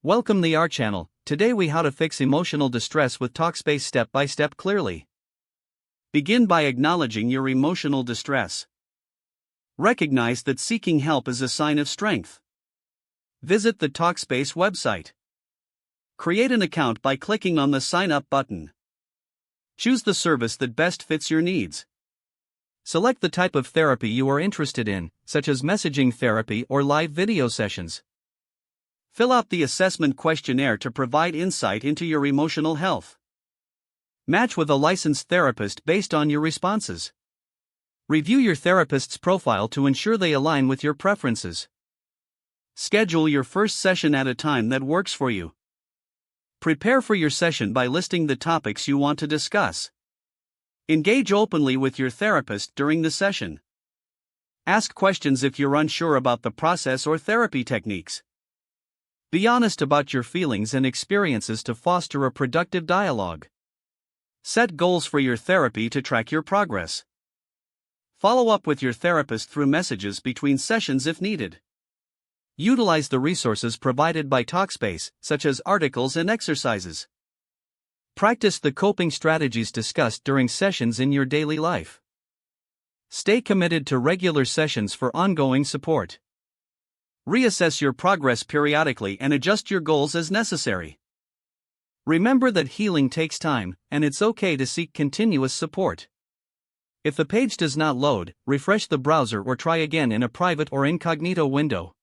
Welcome to our channel. Today we how to fix emotional distress with Talkspace step by step clearly. Begin by acknowledging your emotional distress. Recognize that seeking help is a sign of strength. Visit the Talkspace website. Create an account by clicking on the Sign Up button. Choose the service that best fits your needs. Select the type of therapy you are interested in, such as messaging therapy or live video sessions. Fill out the assessment questionnaire to provide insight into your emotional health. Match with a licensed therapist based on your responses. Review your therapist's profile to ensure they align with your preferences. Schedule your first session at a time that works for you. Prepare for your session by listing the topics you want to discuss. Engage openly with your therapist during the session. Ask questions if you're unsure about the process or therapy techniques. Be honest about your feelings and experiences to foster a productive dialogue. Set goals for your therapy to track your progress. Follow up with your therapist through messages between sessions if needed. Utilize the resources provided by Talkspace, such as articles and exercises. Practice the coping strategies discussed during sessions in your daily life. Stay committed to regular sessions for ongoing support. Reassess your progress periodically and adjust your goals as necessary. Remember that healing takes time, and it's okay to seek continuous support. If the page does not load, refresh the browser or try again in a private or incognito window.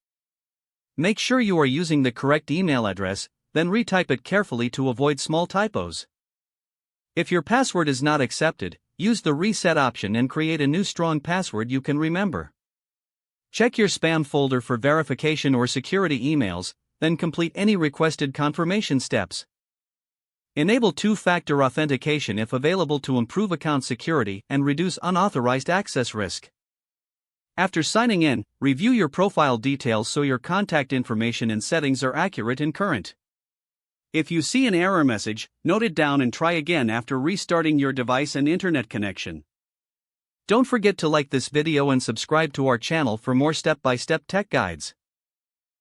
Make sure you are using the correct email address, then retype it carefully to avoid small typos. If your password is not accepted, use the reset option and create a new strong password you can remember. Check your spam folder for verification or security emails, then complete any requested confirmation steps. Enable two-factor authentication if available to improve account security and reduce unauthorized access risk. After signing in, review your profile details so your contact information and settings are accurate and current. If you see an error message, note it down and try again after restarting your device and internet connection. Don't forget to like this video and subscribe to our channel for more step-by-step tech guides.